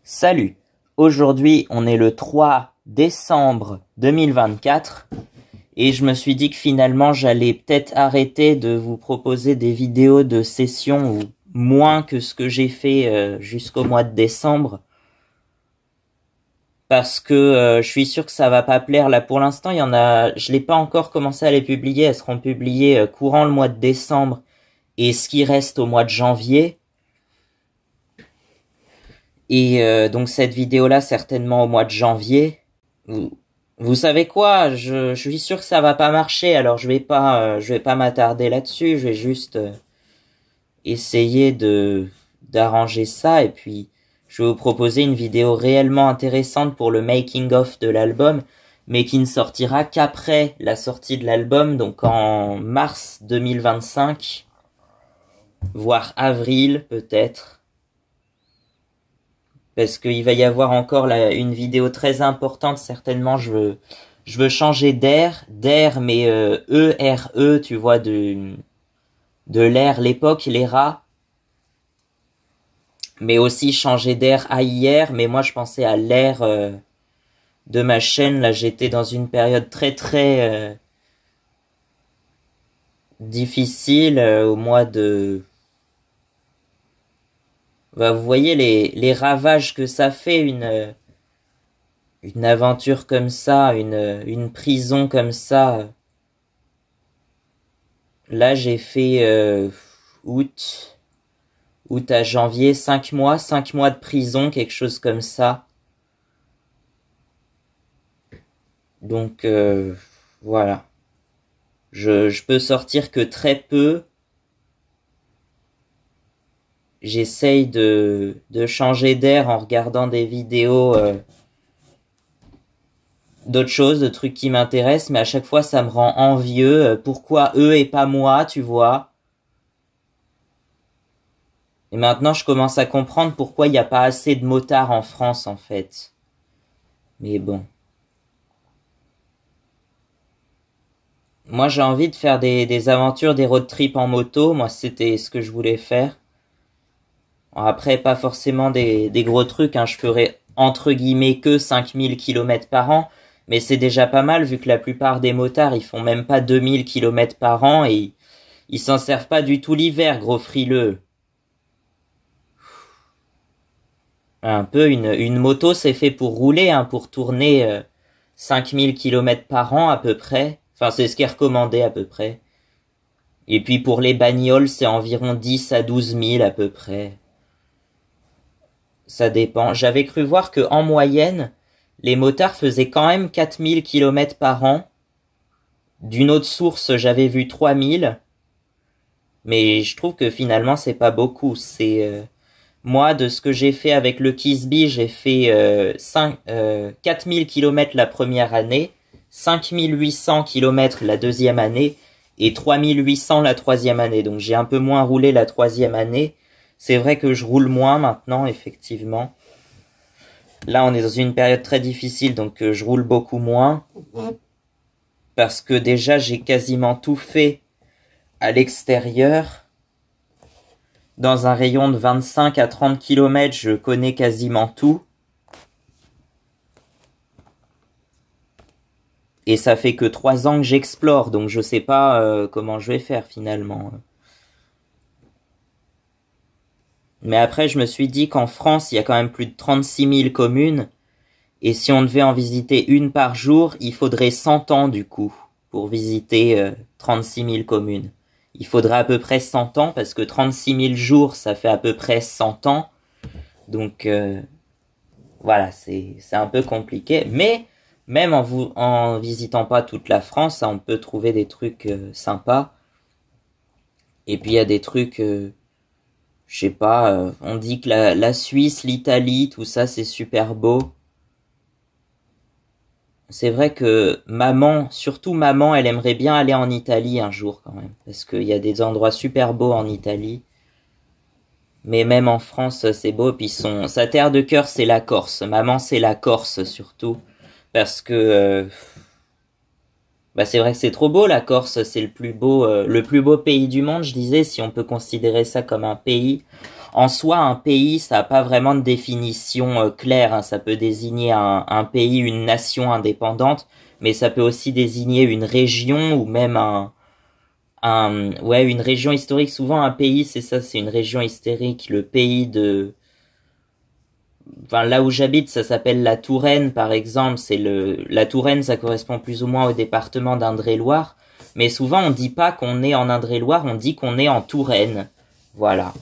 Salut, aujourd'hui on est le 3 décembre 2024 et je me suis dit que finalement j'allais peut-être arrêter de vous proposer des vidéos de session ou moins que ce que j'ai fait jusqu'au mois de décembre parce que je suis sûr que ça va pas plaire. Là pour l'instant il y en a, je l'ai pas encore commencé à les publier, elles seront publiées courant le mois de décembre et ce qui reste au mois de janvier. Et donc cette vidéo-là, certainement au mois de janvier. Vous savez quoi? Je suis sûr que ça va pas marcher, alors je vais pas m'attarder là-dessus. Je vais juste essayer d'arranger ça et puis je vais vous proposer une vidéo réellement intéressante pour le making of de l'album, mais qui ne sortira qu'après la sortie de l'album, donc en mars 2025, voire avril peut-être. Parce qu'il va y avoir encore une vidéo très importante, certainement. Je veux changer d'air, mais E-R-E, tu vois, de l'ère, l'époque, l'ERA. Mais aussi changer d'air AIR, mais moi je pensais à l'ère de ma chaîne. Là, j'étais dans une période très difficile au mois de... Bah, vous voyez les ravages que ça fait, une aventure comme ça, une prison comme ça. Là, j'ai fait août à janvier, 5 mois de prison, quelque chose comme ça. Donc, voilà. Je peux sortir que très peu. J'essaye de changer d'air en regardant des vidéos d'autres choses, de trucs qui m'intéressent, mais à chaque fois ça me rend envieux. Pourquoi eux et pas moi, tu vois? Et maintenant je commence à comprendre pourquoi il n'y a pas assez de motards en France en fait. Mais bon. Moi j'ai envie de faire des aventures, des road trips en moto. Moi c'était ce que je voulais faire. Après, pas forcément des gros trucs, hein. Je ferais entre guillemets que 5000 km par an, mais c'est déjà pas mal vu que la plupart des motards, ils font même pas 2000 km par an et ils s'en servent pas du tout l'hiver, gros frileux. Un peu, une moto, c'est fait pour rouler, hein, pour tourner 5000 km par an à peu près. Enfin, c'est ce qui est recommandé à peu près. Et puis pour les bagnoles, c'est environ 10 à 12 000 à peu près. Ça dépend. J'avais cru voir que en moyenne, les motards faisaient quand même 4000 km par an. D'une autre source, j'avais vu 3000. Mais je trouve que finalement, c'est pas beaucoup. C'est moi, de ce que j'ai fait avec le Kisby, j'ai fait 4000 km la première année, 5800 km la deuxième année et 3800 la troisième année. Donc j'ai un peu moins roulé la troisième année. C'est vrai que je roule moins maintenant, effectivement. Là, on est dans une période très difficile, donc je roule beaucoup moins. Parce que déjà, j'ai quasiment tout fait à l'extérieur. Dans un rayon de 25 à 30 km, je connais quasiment tout. Et ça fait que 3 ans que j'explore, donc je sais pas comment je vais faire finalement. Mais après, je me suis dit qu'en France, il y a quand même plus de 36 000 communes. Et si on devait en visiter une par jour, il faudrait 100 ans du coup pour visiter 36 000 communes. Il faudrait à peu près 100 ans parce que 36 000 jours, ça fait à peu près 100 ans. Donc voilà, c'est un peu compliqué. Mais même en visitant pas toute la France, on peut trouver des trucs sympas. Et puis il y a des trucs... je sais pas, on dit que la Suisse, l'Italie, tout ça, c'est super beau. C'est vrai que maman, surtout maman, elle aimerait bien aller en Italie un jour quand même. Parce qu'il y a des endroits super beaux en Italie. Mais même en France, c'est beau. Puis sa terre de cœur, c'est la Corse. Maman, c'est la Corse surtout. Parce que... bah c'est vrai que c'est trop beau, la Corse. C'est le plus beau pays du monde, je disais, si on peut considérer ça comme un pays. En soi, un pays, ça n'a pas vraiment de définition claire, hein. Ça peut désigner un pays, une nation indépendante, mais ça peut aussi désigner une région ou même ouais, une région historique. Souvent, un pays, c'est ça, c'est une région historique. Le pays de, enfin, là où j'habite, ça s'appelle la Touraine, par exemple. La Touraine, ça correspond plus ou moins au département d'Indre-et-Loire. Mais souvent, on dit pas qu'on est en Indre-et-Loire, on dit qu'on est en Touraine. Voilà.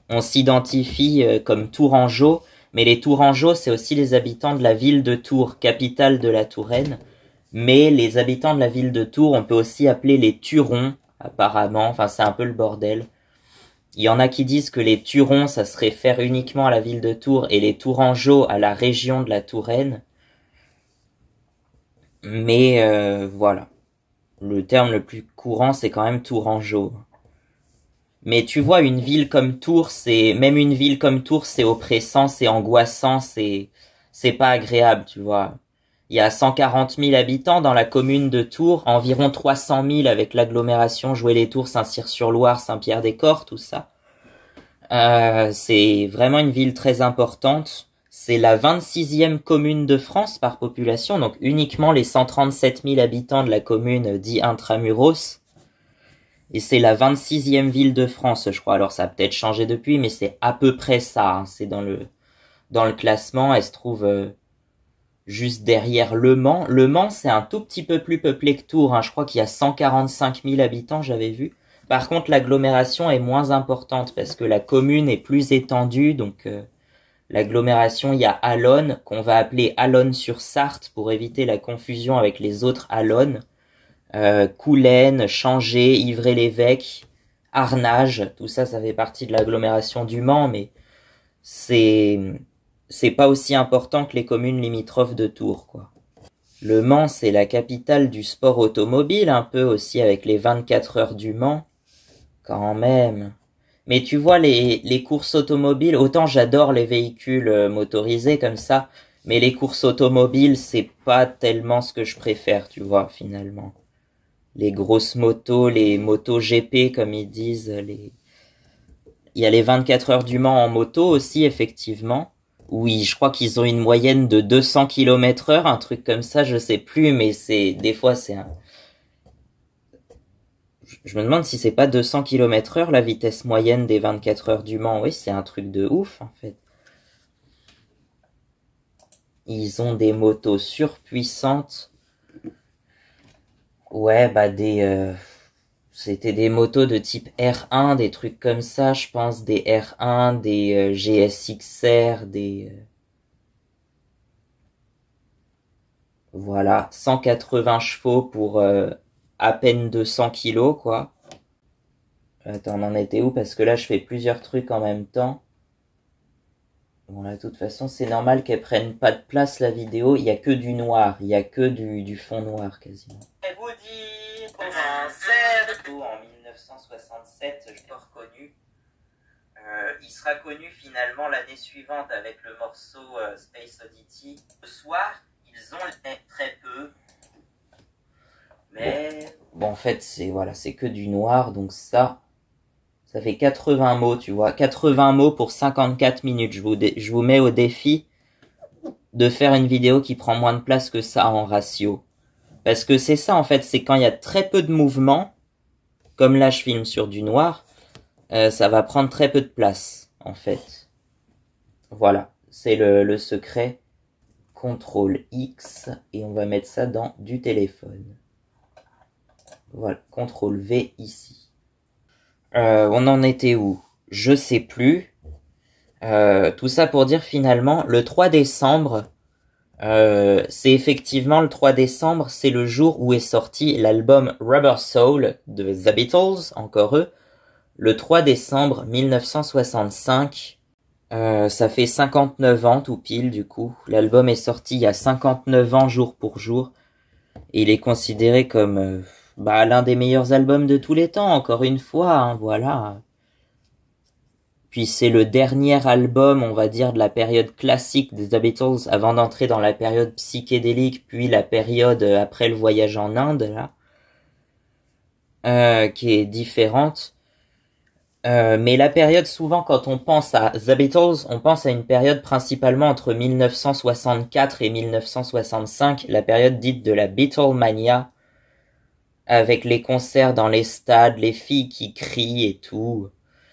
On s'identifie comme Tourangeau, mais les Tourangeaux, c'est aussi les habitants de la ville de Tours, capitale de la Touraine. Mais les habitants de la ville de Tours, on peut aussi appeler les Turons, apparemment. Enfin, c'est un peu le bordel. Il y en a qui disent que les Turons, ça se réfère uniquement à la ville de Tours, et les Tourangeaux à la région de la Touraine. Mais voilà. Le terme le plus courant, c'est quand même Tourangeau. Mais tu vois, une ville comme Tours, même une ville comme Tours, c'est oppressant, c'est angoissant, c'est pas agréable, tu vois. Il y a 140 000 habitants dans la commune de Tours, environ 300 000 avec l'agglomération Joué-les-Tours, Saint-Cyr-sur-Loire, Saint-Pierre-des-Corps, tout ça. C'est vraiment une ville très importante. C'est la 26e commune de France par population, donc uniquement les 137 000 habitants de la commune dit intramuros. Et c'est la 26e ville de France, je crois. Alors ça a peut-être changé depuis, mais c'est à peu près ça, hein. C'est dans le classement. Elle se trouve juste derrière Le Mans. Le Mans, c'est un tout petit peu plus peuplé que Tours, hein. Je crois qu'il y a 145 000 habitants, j'avais vu. Par contre, l'agglomération est moins importante parce que la commune est plus étendue. Donc l'agglomération, il y a Allonne, qu'on va appeler Allonne-sur-Sarthe pour éviter la confusion avec les autres Allonnes. Coulaines, Changé, Ivray-l'Évêque, Arnage, tout ça, ça fait partie de l'agglomération du Mans, mais c'est pas aussi important que les communes limitrophes de Tours, quoi. Le Mans, c'est la capitale du sport automobile, un peu aussi avec les 24 heures du Mans, quand même. Mais tu vois, les courses automobiles, autant j'adore les véhicules motorisés comme ça, mais les courses automobiles, c'est pas tellement ce que je préfère, tu vois, finalement. Les grosses motos, les motos GP comme ils disent, il y a les 24 heures du Mans en moto aussi, effectivement. Oui, je crois qu'ils ont une moyenne de 200 km/h, un truc comme ça, je sais plus, mais des fois je me demande si c'est pas 200 km/h la vitesse moyenne des 24 heures du Mans. Oui, c'est un truc de ouf, en fait. Ils ont des motos surpuissantes. Ouais, bah c'était des motos de type R1, des trucs comme ça, je pense, des R1, des GSX-R, voilà, 180 chevaux pour à peine 200 kilos, quoi. Attends, on en était où? Parce que là, je fais plusieurs trucs en même temps. Bon, là, de toute façon, c'est normal qu'elle prenne pas de place, la vidéo. Il y a que du noir, il y a que du fond noir, quasiment. Je vais vous dire comment c'est en 1967, je l'ai reconnu. Il sera connu finalement l'année suivante avec le morceau Space Oddity. Ce soir, ils ont très peu. Mais bon, en fait, c'est que du noir, donc ça fait 80 mots, tu vois. 80 mots pour 54 minutes. Je vous mets au défi de faire une vidéo qui prend moins de place que ça en ratio. Parce que c'est ça, en fait, c'est quand il y a très peu de mouvement, comme là je filme sur du noir, ça va prendre très peu de place, en fait. Voilà, c'est le secret. CTRL X, et on va mettre ça dans du téléphone. Voilà, CTRL V ici. On en était où? Je sais plus. Tout ça pour dire finalement, le 3 décembre, c'est effectivement le 3 décembre, c'est le jour où est sorti l'album Rubber Soul de The Beatles, encore eux, le 3 décembre 1965. Ça fait 59 ans tout pile du coup. L'album est sorti il y a 59 ans jour pour jour. Et il est considéré comme l'un des meilleurs albums de tous les temps, encore une fois, hein, voilà. Puis c'est le dernier album, on va dire, de la période classique des The Beatles avant d'entrer dans la période psychédélique, puis la période après le voyage en Inde, là, qui est différente. Mais la période, souvent, quand on pense à The Beatles, on pense à une période principalement entre 1964 et 1965, la période dite de la Beatlemania, avec les concerts dans les stades, les filles qui crient et tout.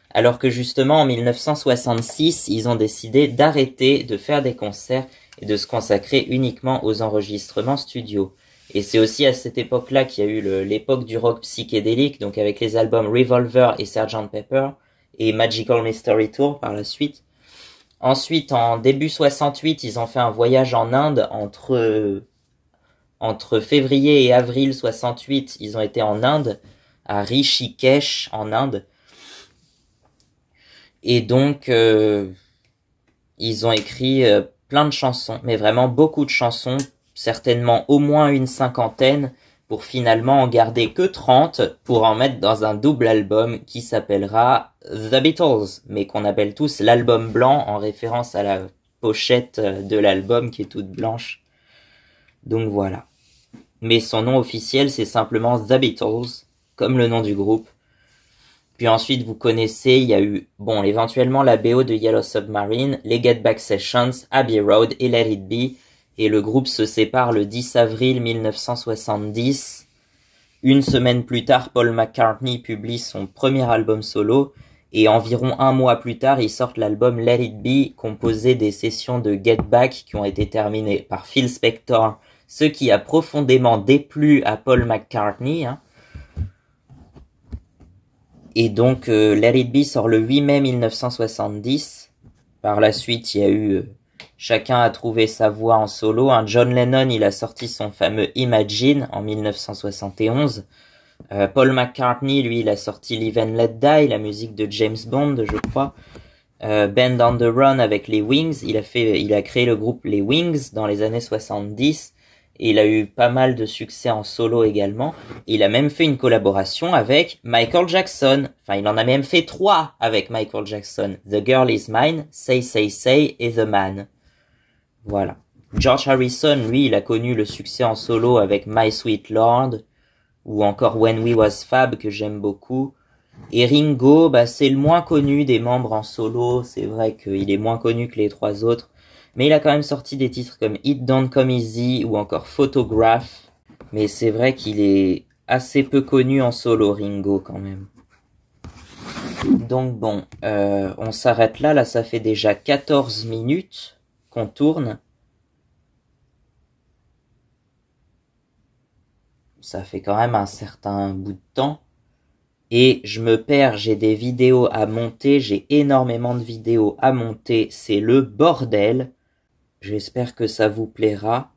Alors que justement, en 1966, ils ont décidé d'arrêter de faire des concerts et de se consacrer uniquement aux enregistrements studio. Et c'est aussi à cette époque-là qu'il y a eu l'époque du rock psychédélique, donc avec les albums Revolver et Sgt. Pepper, et Magical Mystery Tour par la suite. Ensuite, en début 68, ils ont fait un voyage en Inde entre février et avril 68. Ils ont été en Inde, à Rishikesh, en Inde. Et donc, ils ont écrit plein de chansons, mais vraiment beaucoup de chansons, certainement au moins une cinquantaine, pour finalement en garder que 30, pour en mettre dans un double album qui s'appellera The Beatles, mais qu'on appelle tous l'album blanc en référence à la pochette de l'album qui est toute blanche. Donc voilà. Mais son nom officiel c'est simplement The Beatles, comme le nom du groupe. Puis ensuite vous connaissez, il y a eu, bon, éventuellement la BO de Yellow Submarine, les Get Back Sessions, Abbey Road et Let It Be. Et le groupe se sépare le 10 avril 1970. Une semaine plus tard, Paul McCartney publie son premier album solo. Et environ un mois plus tard, ils sortent l'album Let It Be, composé des sessions de Get Back qui ont été terminées par Phil Spector, ce qui a profondément déplu à Paul McCartney. Et donc, Let It Be sort le 8 mai 1970. Par la suite, il y a eu... chacun a trouvé sa voix en solo. John Lennon, il a sorti son fameux Imagine en 1971. Paul McCartney, lui, il a sorti Live and Let Die, la musique de James Bond, je crois. Band on the Run avec les Wings. Il a créé le groupe les Wings dans les années 70. Et il a eu pas mal de succès en solo également. Il a même fait une collaboration avec Michael Jackson. Enfin, il en a même fait 3 avec Michael Jackson. The Girl Is Mine, Say Say Say et The Man. Voilà. George Harrison, lui, il a connu le succès en solo avec My Sweet Lord, ou encore When We Was Fab, que j'aime beaucoup. Et Ringo, c'est le moins connu des membres en solo, c'est vrai qu'il est moins connu que les 3 autres, mais il a quand même sorti des titres comme It Don't Come Easy, ou encore Photograph, mais c'est vrai qu'il est assez peu connu en solo, Ringo, quand même. Donc bon, on s'arrête là, ça fait déjà 14 minutes qu'on tourne. Ça fait quand même un certain bout de temps. Et je me perds, j'ai des vidéos à monter, j'ai énormément de vidéos à monter, c'est le bordel. J'espère que ça vous plaira.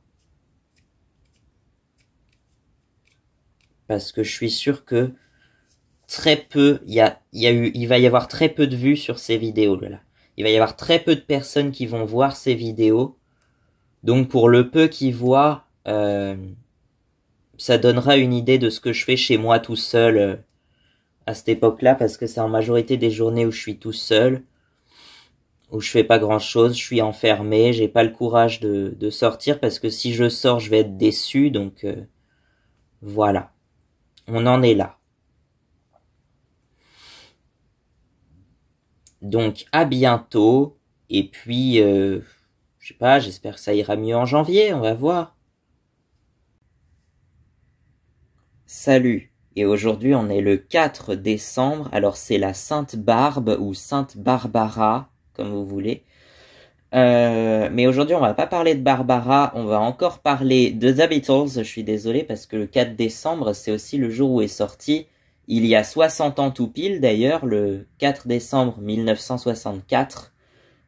Parce que je suis sûr que très peu, il va y avoir très peu de vues sur ces vidéos-là. Il va y avoir très peu de personnes qui vont voir ces vidéos. Donc pour le peu qui voient, ça donnera une idée de ce que je fais chez moi tout seul à cette époque-là, parce que c'est en majorité des journées où je suis tout seul, où je fais pas grand-chose, je suis enfermé, j'ai pas le courage de sortir, parce que si je sors, je vais être déçu, donc voilà. On en est là. Donc à bientôt, et puis, je sais pas, j'espère que ça ira mieux en janvier, on va voir. Salut, et aujourd'hui on est le 4 décembre, alors c'est la Sainte Barbe ou Sainte Barbara, comme vous voulez. Mais aujourd'hui on va pas parler de Barbara, on va encore parler de The Beatles, je suis désolé parce que le 4 décembre c'est aussi le jour où est sorti, il y a 60 ans tout pile d'ailleurs, le 4 décembre 1964,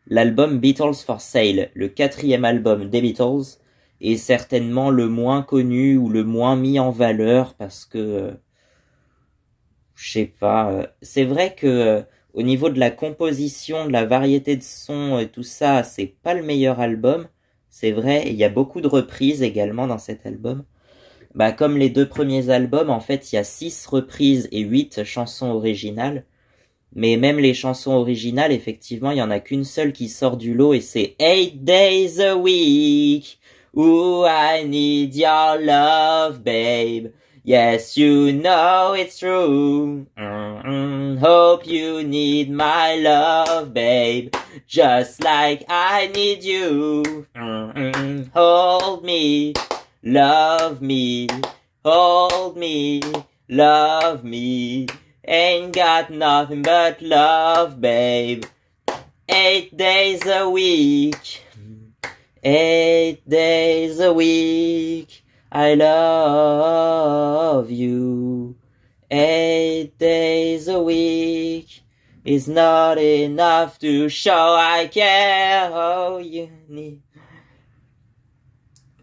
l'album Beatles for Sale, le 4e album des Beatles, est certainement le moins connu ou le moins mis en valeur parce que, je sais pas, c'est vrai que au niveau de la composition, de la variété de sons et tout ça, c'est pas le meilleur album, c'est vrai, et il y a beaucoup de reprises également dans cet album. Comme les 2 premiers albums, en fait, il y a 6 reprises et 8 chansons originales. Mais même les chansons originales, effectivement, il y en a qu'une seule qui sort du lot et c'est 8 Days a Week. Ooh, I need your love, babe. Yes, you know it's true. Hope you need my love, babe, just like I need you. Hold me, love me, hold me, love me. Ain't got nothing but love, babe. 8 days a week. 8 days a week. I love you. 8 days a week is not enough to show I care. Oh, you need.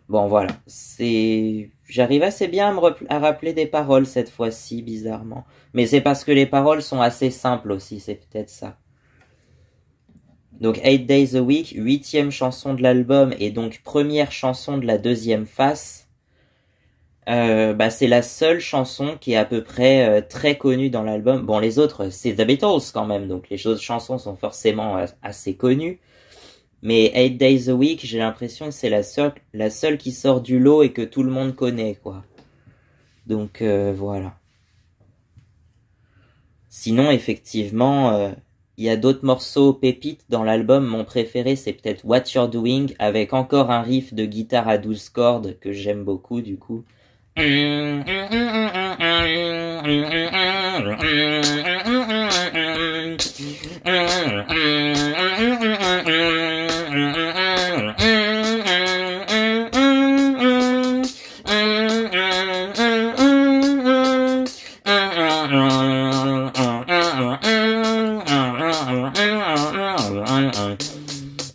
Bon, voilà. J'arrive assez bien à rappeler des paroles cette fois-ci, bizarrement. Mais c'est parce que les paroles sont assez simples aussi, c'est peut-être ça. Donc 8 Days a Week, 8e chanson de l'album et donc première chanson de la deuxième face. C'est la seule chanson qui est à peu près très connue dans l'album. Bon, les autres, c'est The Beatles quand même, donc les chansons sont forcément assez connues. Mais 8 Days a Week, j'ai l'impression que c'est la seule qui sort du lot et que tout le monde connaît, quoi. Donc voilà. Sinon, effectivement, il y a d'autres morceaux pépites dans l'album. Mon préféré, c'est peut-être What You're Doing, avec encore un riff de guitare à 12 cordes que j'aime beaucoup, du coup.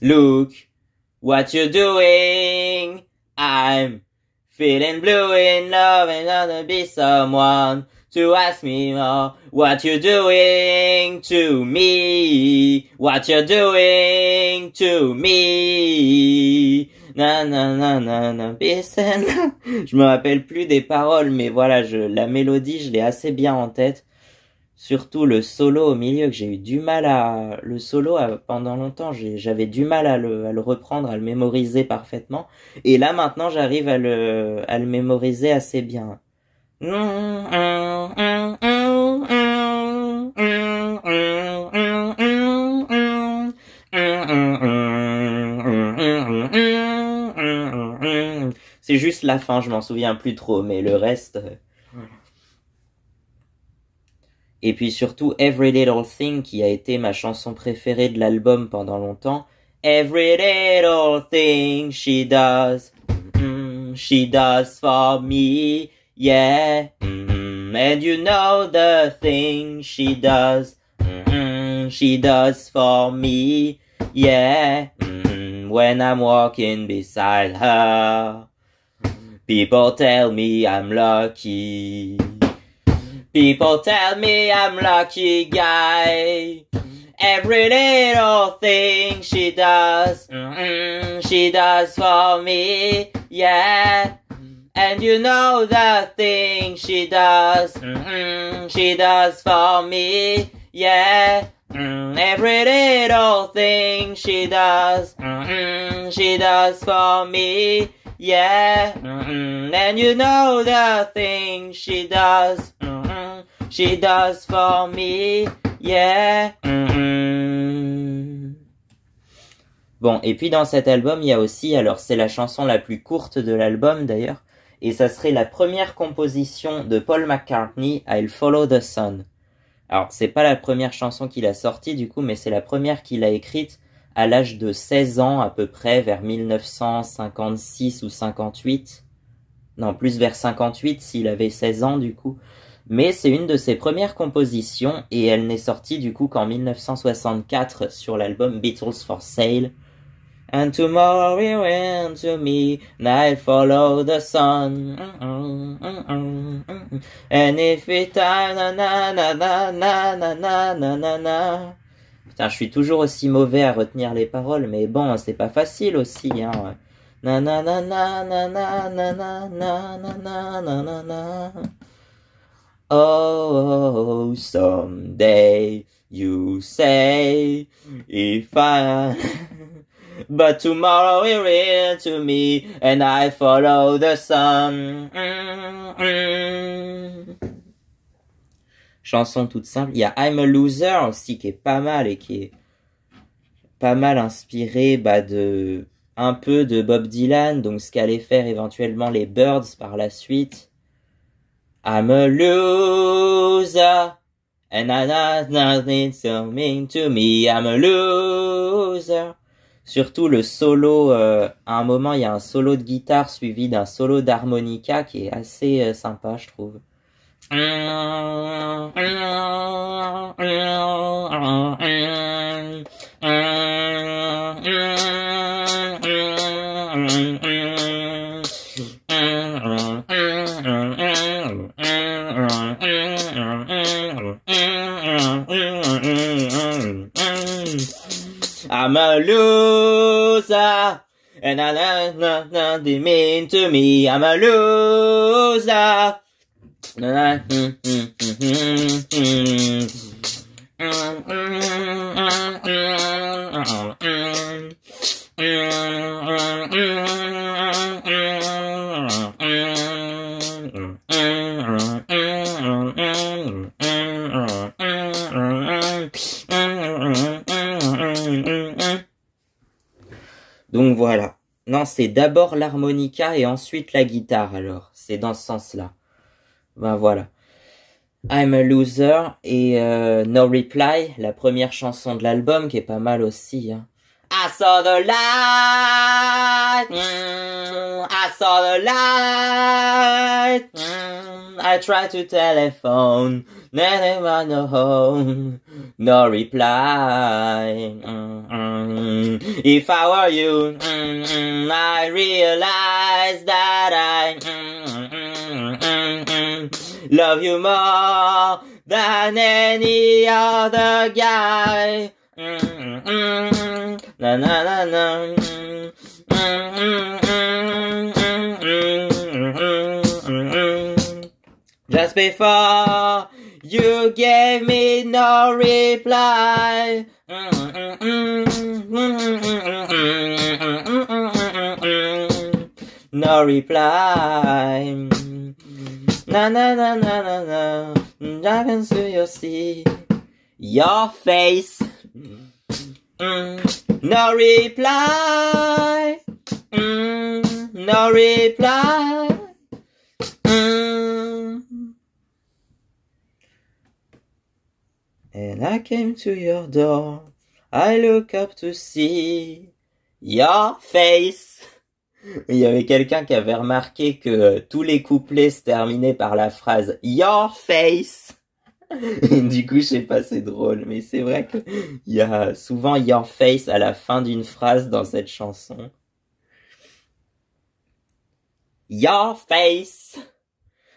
Look what you're doing. I'm feeling blue in love and gonna be someone to ask me more. What you're doing to me. What you're doing to me. Na na na na na Je me rappelle plus des paroles, mais voilà, la mélodie, je l'ai assez bien en tête. Surtout le solo au milieu, que j'ai eu du mal à... Le solo, pendant longtemps, j'avais du mal à le reprendre, à le mémoriser parfaitement. Et là, maintenant, j'arrive à le mémoriser assez bien. C'est juste la fin, je m'en souviens plus trop, mais le reste... Et puis surtout Every Little Thing qui a été ma chanson préférée de l'album pendant longtemps. Every little thing she does for me, yeah. And you know the thing she does for me, yeah. When I'm walking beside her, people tell me I'm lucky. People tell me I'm lucky guy. Every little thing she does for me, yeah. And you know the thing she does for me, yeah. Every little thing she does for me, yeah. And you know the thing she does for me, yeah. Bon, et puis dans cet album, il y a aussi, alors c'est la chanson la plus courte de l'album d'ailleurs, et ça serait la première composition de Paul McCartney, I'll Follow the Sun. Alors, c'est pas la première chanson qu'il a sortie du coup, mais c'est la première qu'il a écrite à l'âge de 16 ans à peu près, vers 1956 ou 58. Non, plus vers 58 s'il avait 16 ans du coup. Mais c'est une de ses premières compositions et elle n'est sortie du coup qu'en 1964 sur l'album Beatles for Sale. And tomorrow we went to me, and I'll follow the sun. And if it na na na na na na na na na. Putain, je suis toujours aussi mauvais à retenir les paroles, mais bon, c'est pas facile aussi, hein. Na na na na na na na na na na na na na. Oh, someday you say, if I but tomorrow will return to me, and I follow the sun. Chanson toute simple. Il y a I'm a Loser aussi qui est pas mal et qui est pas mal inspiré de un peu de Bob Dylan, donc ce qu'allaient faire éventuellement les Byrds par la suite. I'm a loser and I got nothing to mean to me. I'm a loser. Surtout le solo, à un moment il y a un solo de guitare suivi d'un solo d'harmonica qui est assez sympa, je trouve. I'm a loser, and I know nothing mean to me. I'm a loser. Donc voilà. Non, c'est d'abord l'harmonica et ensuite la guitare alors. C'est dans ce sens-là. Ben voilà. I'm a Loser et No Reply, la première chanson de l'album qui est pas mal aussi. Hein. I saw the light, I saw the light, I tried to telephone, never no home, no reply. If I were you, I realized that I love you more than any other guy. Na na na na. Just before you gave me no reply. No reply. Na na na na na na. I can see your face. No reply. No reply. And I came to your door. I look up to see your face. Il y avait quelqu'un qui avait remarqué que tous les couplets se terminaient par la phrase your face. Et du coup, je sais pas, c'est drôle, mais c'est vrai que il y a souvent your face à la fin d'une phrase dans cette chanson. Your face.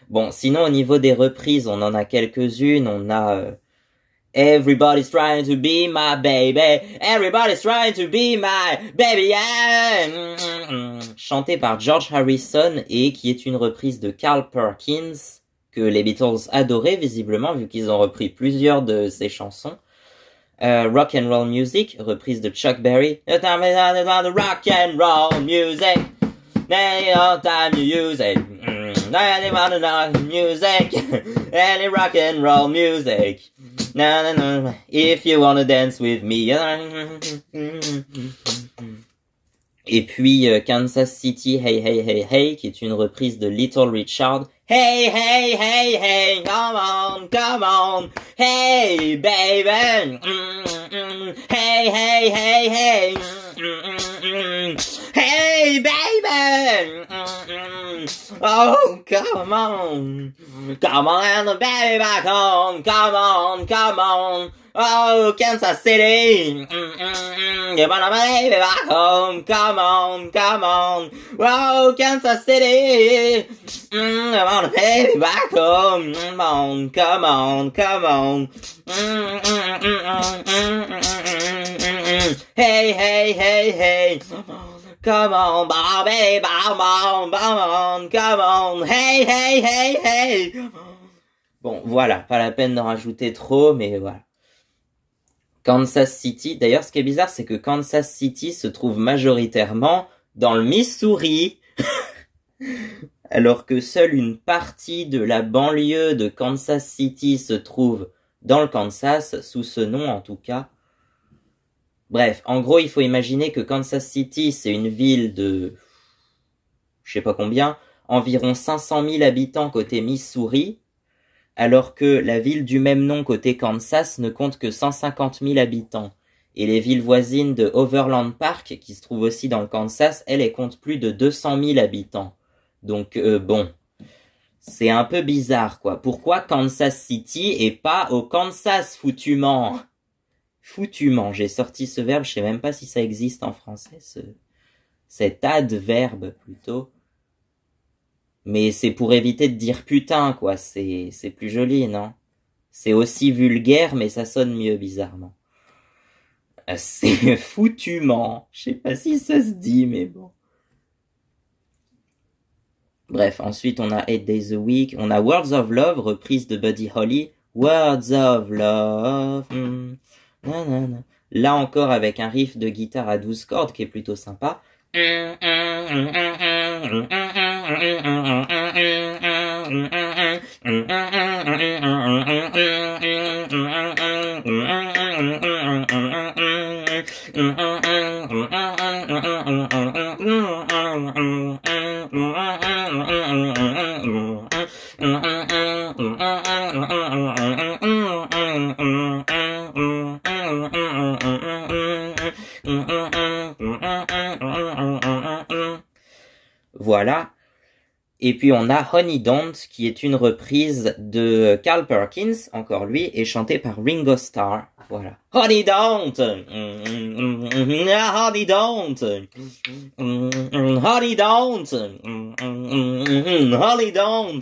Bon, sinon au niveau des reprises, on en a quelques-unes. On a Everybody's trying to be my baby. Everybody's trying to be my baby. Yeah. Chanté par George Harrison et qui est une reprise de Carl Perkins que les Beatles adoraient visiblement vu qu'ils ont repris plusieurs de ses chansons. Rock and Roll Music, reprise de Chuck Berry. Rock and Roll Music. Time you use it. Music. Any rock and roll music. Na, na, na, if you wanna dance with me. Et puis Kansas City, Hey Hey Hey Hey, qui est une reprise de Little Richard. Hey Hey Hey Hey, come on, hey baby. Hey Hey Hey Hey, hey baby. Oh, come on and baby back home, come on. Oh, Kansas City, you wanna baby back home, come on. Oh, Kansas City, I wanna baby back home, come on. Hey, come on, Bobby, come on, hey. Bon, voilà, pas la peine d'en rajouter trop, mais voilà. Kansas City, d'ailleurs, ce qui est bizarre, c'est que Kansas City se trouve majoritairement dans le Missouri, alors que seule une partie de la banlieue de Kansas City se trouve dans le Kansas, sous ce nom en tout cas. Bref, en gros, il faut imaginer que Kansas City, c'est une ville de, je sais pas combien, environ 500 000 habitants côté Missouri, alors que la ville du même nom côté Kansas ne compte que 150 000 habitants. Et les villes voisines de Overland Park, qui se trouvent aussi dans le Kansas, elles comptent plus de 200 000 habitants. Donc bon, c'est un peu bizarre quoi. Pourquoi Kansas City et pas au Kansas, foutument? Foutument, j'ai sorti ce verbe, je sais même pas si ça existe en français, cet adverbe plutôt. Mais c'est pour éviter de dire putain quoi, c'est plus joli, non? C'est aussi vulgaire mais ça sonne mieux bizarrement. C'est foutument, je sais pas si ça se dit mais bon. Bref, ensuite on a 8 Days a Week, on a Words of Love, reprise de Buddy Holly. Words of Love. Là encore avec un riff de guitare à 12 cordes qui est plutôt sympa. Voilà. Et puis on a Honey Don't, qui est une reprise de Carl Perkins, encore lui, et chantée par Ringo Starr. Voilà. Honey Don't! Honey Don't! Honey Don't! Honey Don't!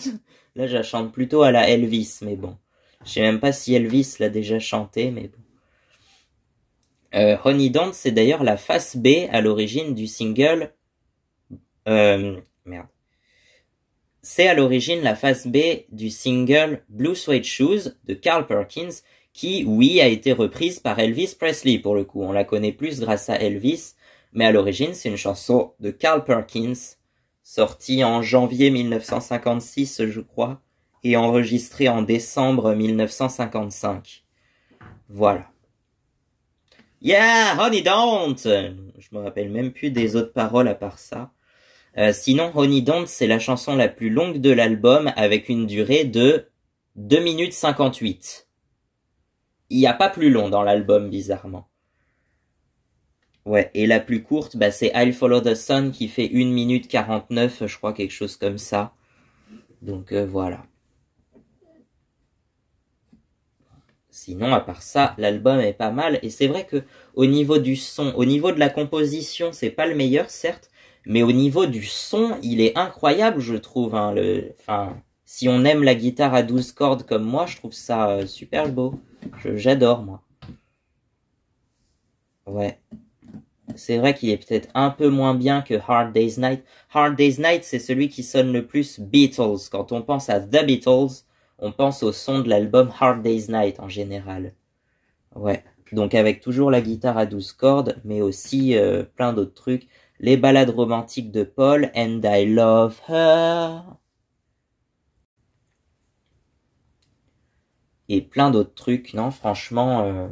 Là, je la chante plutôt à la Elvis, mais bon. Je sais même pas si Elvis l'a déjà chanté, mais bon. Honey Don't, c'est d'ailleurs la face B à l'origine du single... merde. C'est à l'origine la face B du single Blue Suede Shoes de Carl Perkins, qui, oui, a été reprise par Elvis Presley pour le coup. On la connaît plus grâce à Elvis, mais à l'origine, c'est une chanson de Carl Perkins, sortie en janvier 1956, je crois, et enregistrée en décembre 1955. Voilà. Yeah, Honey Don't! Je me rappelle même plus des autres paroles à part ça. Sinon, Honey Don't, c'est la chanson la plus longue de l'album avec une durée de 2 minutes 58. Il n'y a pas plus long dans l'album, bizarrement. Ouais, et la plus courte, bah, c'est I'll Follow the Sun qui fait 1 minute 49, je crois, quelque chose comme ça. Donc voilà. Sinon, à part ça, l'album est pas mal. Et c'est vrai que au niveau du son, au niveau de la composition, c'est pas le meilleur, certes. Mais au niveau du son, il est incroyable, je trouve. Hein, si on aime la guitare à 12 cordes comme moi, je trouve ça super beau. J'adore, moi. Ouais. C'est vrai qu'il est peut-être un peu moins bien que Hard Day's Night. Hard Day's Night, c'est celui qui sonne le plus Beatles. Quand on pense à The Beatles, on pense au son de l'album Hard Day's Night en général. Ouais. Donc avec toujours la guitare à 12 cordes, mais aussi plein d'autres trucs. Les ballades romantiques de Paul, And I Love Her. Et plein d'autres trucs, non, franchement,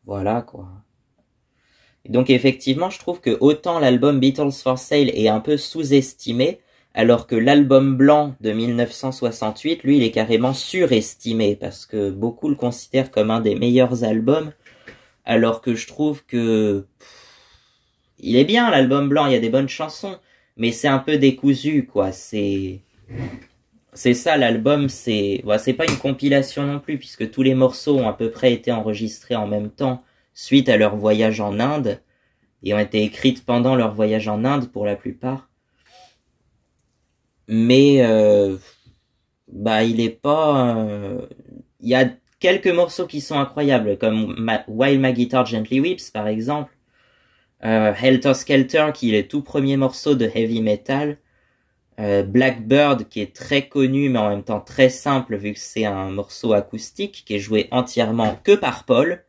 voilà, quoi. Et donc, effectivement, je trouve que autant l'album Beatles for Sale est un peu sous-estimé, alors que l'album blanc de 1968, lui, il est carrément surestimé, parce que beaucoup le considèrent comme un des meilleurs albums, alors que je trouve que... il est bien, l'album blanc, il y a des bonnes chansons, mais c'est un peu décousu, quoi. C'est ça, l'album, c'est pas une compilation non plus, puisque tous les morceaux ont à peu près été enregistrés en même temps, suite à leur voyage en Inde, et ont été écrites pendant leur voyage en Inde, pour la plupart. Mais, il est pas... il y a quelques morceaux qui sont incroyables, comme While My Guitar Gently Weeps, par exemple, Helter Skelter, qui est le tout premier morceau de heavy metal, Blackbird, qui est très connu mais en même temps très simple vu que c'est un morceau acoustique qui est joué entièrement que par Paul,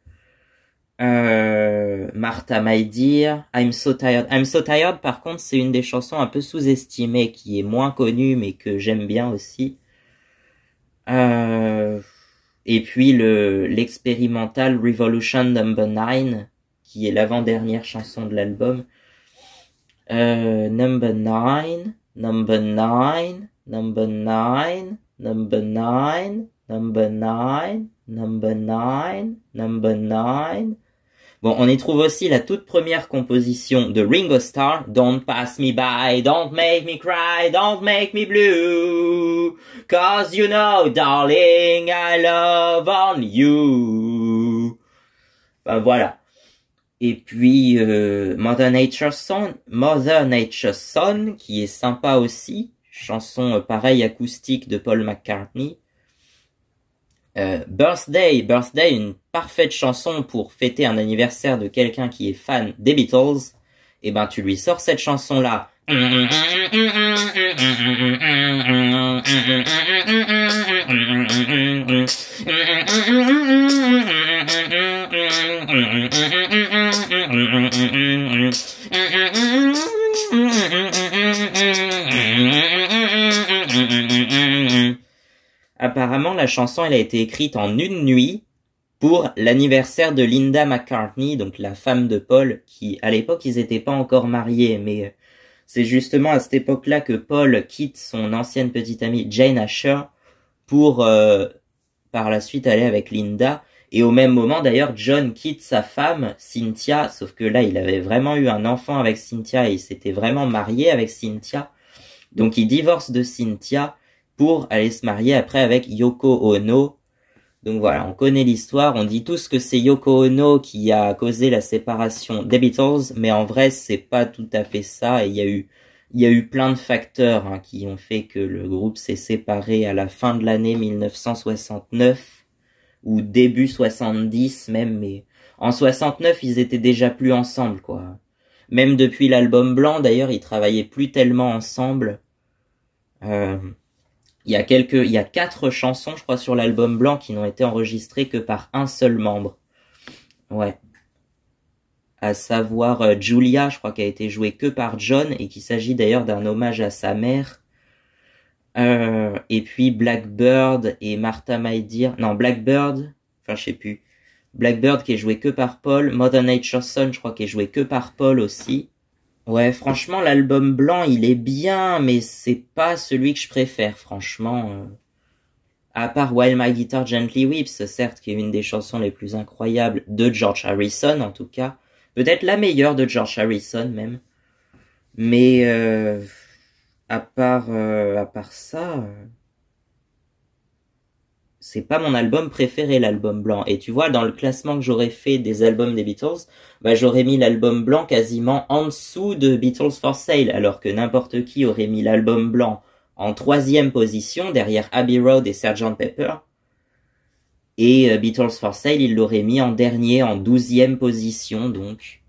Martha My Dear, I'm So Tired. I'm So Tired, par contre, c'est une des chansons un peu sous-estimées, qui est moins connue, mais que j'aime bien aussi. Et puis l'expérimental Revolution Number 9, qui est l'avant-dernière chanson de l'album. Number 9, Number 9, Number 9, Number 9, Number 9, Number 9, Number 9. Bon, on y trouve aussi la toute première composition de Ringo Starr, Don't Pass Me By, Don't Make Me Cry, Don't Make Me Blue, 'cause you know, darling, I love on you. Ben voilà. Et puis Mother Nature's Son, qui est sympa aussi, chanson pareille acoustique de Paul McCartney. Birthday, une parfaite chanson pour fêter un anniversaire de quelqu'un qui est fan des Beatles. Et ben tu lui sors cette chanson là. Apparemment, la chanson, elle a été écrite en une nuit pour l'anniversaire de Linda McCartney, donc la femme de Paul, qui, à l'époque, ils étaient pas encore mariés, mais c'est justement à cette époque-là que Paul quitte son ancienne petite amie Jane Asher pour, par la suite, aller avec Linda. Et au même moment, d'ailleurs, John quitte sa femme, Cynthia, sauf que là, il avait vraiment eu un enfant avec Cynthia et il s'était vraiment marié avec Cynthia. Donc, il divorce de Cynthia pour aller se marier après avec Yoko Ono. Donc voilà, on connaît l'histoire, on dit tous que c'est Yoko Ono qui a causé la séparation des Beatles, mais en vrai c'est pas tout à fait ça, et il y a eu plein de facteurs qui ont fait que le groupe s'est séparé à la fin de l'année 1969, ou début 70 même, mais en 69 ils étaient déjà plus ensemble quoi. Même depuis l'album blanc d'ailleurs ils travaillaient plus tellement ensemble. Il y a 4 chansons, je crois, sur l'album blanc qui n'ont été enregistrées que par un seul membre. Ouais. À savoir Julia, je crois qu'elle a été jouée que par John et qu'il s'agit d'ailleurs d'un hommage à sa mère. Et puis Blackbird et Martha My Dear. Non, Blackbird, enfin je sais plus. Blackbird qui est joué que par Paul. Mother Nature's Son, je crois qui est joué que par Paul aussi. Ouais, franchement, l'album blanc, il est bien, mais c'est pas celui que je préfère, franchement. À part While My Guitar Gently Weeps, certes, qui est une des chansons les plus incroyables de George Harrison, en tout cas. Peut-être la meilleure de George Harrison, même. Mais, à part ça, c'est pas mon album préféré, l'album blanc. Et tu vois, dans le classement que j'aurais fait des albums des Beatles, bah j'aurais mis l'album blanc quasiment en dessous de Beatles for Sale, alors que n'importe qui aurait mis l'album blanc en 3e position, derrière Abbey Road et Sgt Pepper. Et Beatles for Sale, il l'aurait mis en dernier, en 12e position, donc.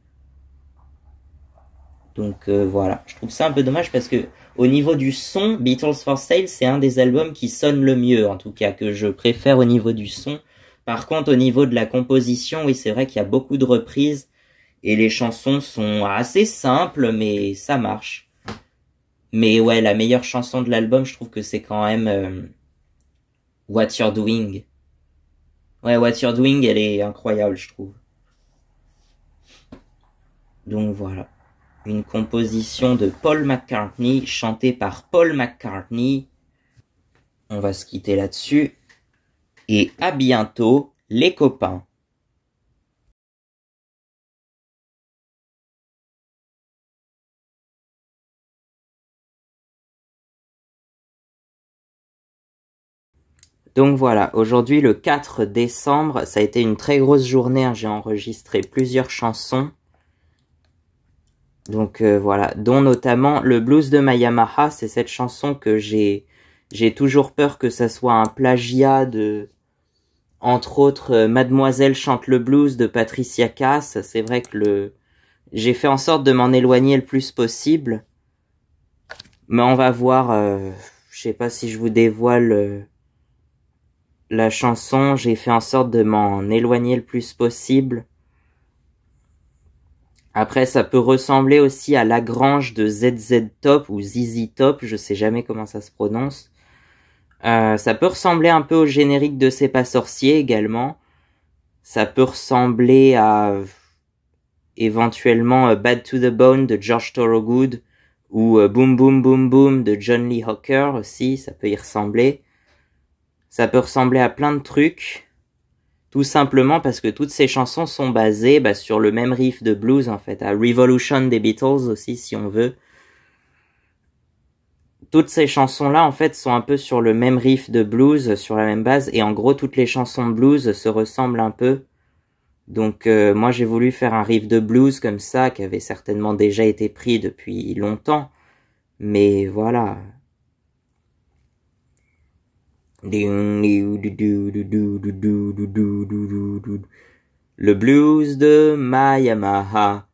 Donc voilà, je trouve ça un peu dommage parce que au niveau du son, Beatles for Sale, c'est un des albums qui sonne le mieux, en tout cas, que je préfère au niveau du son. Par contre, au niveau de la composition, oui, c'est vrai qu'il y a beaucoup de reprises, et les chansons sont assez simples, mais ça marche. Mais ouais, la meilleure chanson de l'album, je trouve que c'est quand même What You're Doing. Ouais, What You're Doing, elle est incroyable, je trouve. Donc voilà. Une composition de Paul McCartney, chantée par Paul McCartney. On va se quitter là-dessus. Et à bientôt, les copains. Donc voilà, aujourd'hui le 4 décembre, ça a été une très grosse journée, j'ai enregistré plusieurs chansons. Donc voilà, dont notamment le blues de ma Yamaha, c'est cette chanson que j'ai toujours peur que ça soit un plagiat de, entre autres, Mademoiselle chante le blues de Patricia Cass. C'est vrai que j'ai fait en sorte de m'en éloigner le plus possible. Mais on va voir, je sais pas si je vous dévoile la chanson, j'ai fait en sorte de m'en éloigner le plus possible. Après, ça peut ressembler aussi à Lagrange de ZZ Top ou ZZ Top, je sais jamais comment ça se prononce. Ça peut ressembler un peu au générique de C'est pas sorcier également. Ça peut ressembler à éventuellement Bad to the Bone de George Thorogood ou Boom Boom Boom Boom de John Lee Hooker aussi, ça peut y ressembler. Ça peut ressembler à plein de trucs, tout simplement parce que toutes ces chansons sont basées sur le même riff de blues en fait, à Revolution des Beatles aussi si on veut. Toutes ces chansons-là en fait sont un peu sur le même riff de blues, sur la même base, et en gros toutes les chansons de blues se ressemblent un peu. Donc moi j'ai voulu faire un riff de blues comme ça, qui avait certainement déjà été pris depuis longtemps, mais voilà. Le blues de ma Yamaha.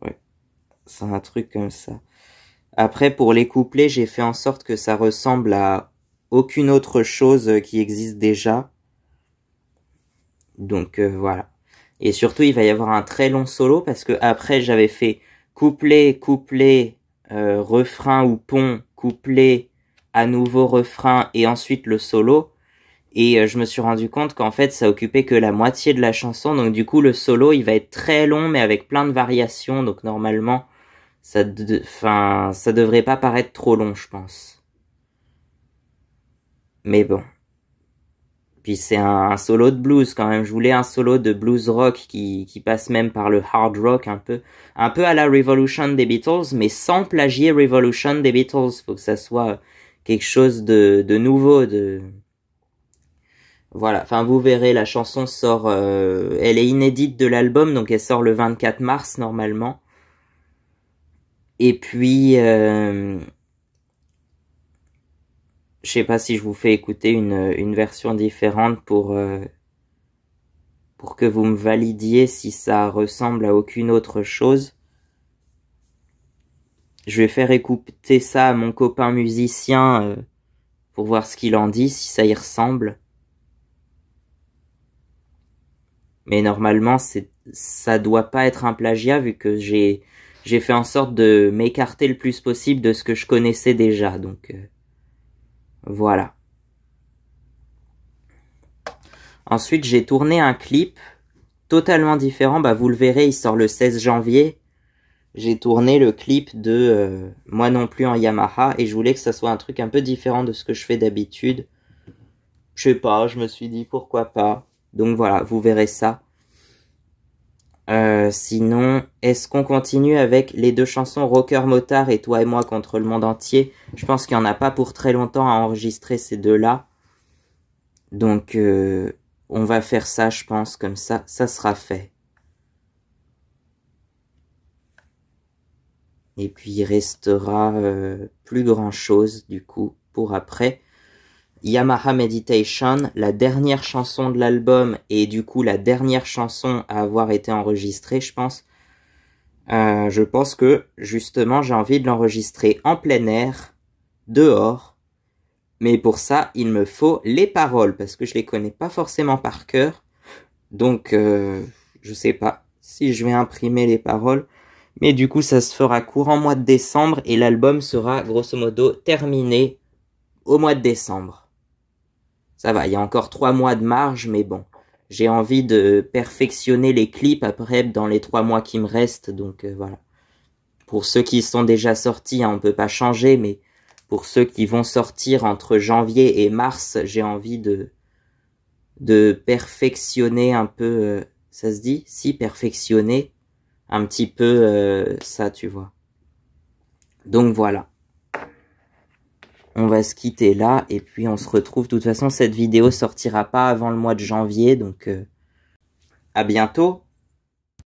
Ouais, c'est un truc comme ça. Après, pour les couplets, j'ai fait en sorte que ça ressemble à aucune autre chose qui existe déjà. Donc voilà. Et surtout, il va y avoir un très long solo parce que après, j'avais fait couplet, couplet, refrain ou pont, couplet, à nouveau refrain et ensuite le solo. Et je me suis rendu compte qu'en fait, ça occupait que la moitié de la chanson. Donc du coup, le solo, il va être très long mais avec plein de variations. Donc normalement, ça devrait pas paraître trop long, je pense. Mais bon. Puis c'est un solo de blues quand même. Je voulais un solo de blues rock qui passe même par le hard rock un peu à la Revolution des Beatles, mais sans plagier Revolution des Beatles. Faut que ça soit quelque chose de nouveau, voilà. Enfin, vous verrez, la chanson sort, elle est inédite de l'album, donc elle sort le 24 mars normalement. Et puis, je sais pas si je vous fais écouter une version différente pour que vous me validiez si ça ressemble à aucune autre chose. Je vais faire écouter ça à mon copain musicien pour voir ce qu'il en dit, si ça y ressemble. Mais normalement, ça doit pas être un plagiat vu que j'ai fait en sorte de m'écarter le plus possible de ce que je connaissais déjà. Donc voilà. Ensuite, j'ai tourné un clip totalement différent. Vous le verrez, il sort le 16 janvier. J'ai tourné le clip de Moi non plus en Yamaha et je voulais que ça soit un truc un peu différent de ce que je fais d'habitude. Je sais pas, je me suis dit pourquoi pas. Donc voilà, vous verrez ça. Sinon, est-ce qu'on continue avec les deux chansons Rocker Motard et Toi et moi contre le monde entier? Je pense qu'il n'y en a pas pour très longtemps à enregistrer ces deux-là. Donc, on va faire ça, je pense, comme ça sera fait. Et puis, il restera plus grand-chose, du coup, pour après. Yamaha Meditation, la dernière chanson de l'album et du coup la dernière chanson à avoir été enregistrée, je pense. Je pense que justement j'ai envie de l'enregistrer en plein air, dehors. Mais pour ça, il me faut les paroles parce que je les connais pas forcément par cœur. Donc je sais pas si je vais imprimer les paroles. Mais du coup ça se fera courant mois de décembre et l'album sera grosso modo terminé au mois de décembre. Ça va, il y a encore 3 mois de marge, mais bon. J'ai envie de perfectionner les clips après dans les 3 mois qui me restent, donc voilà. Pour ceux qui sont déjà sortis, on peut pas changer, mais pour ceux qui vont sortir entre janvier et mars, j'ai envie de perfectionner un peu... ça se dit? Si, perfectionner un petit peu ça, tu vois. Donc voilà. On va se quitter là et puis on se retrouve. De toute façon, cette vidéo sortira pas avant le mois de janvier, donc à bientôt.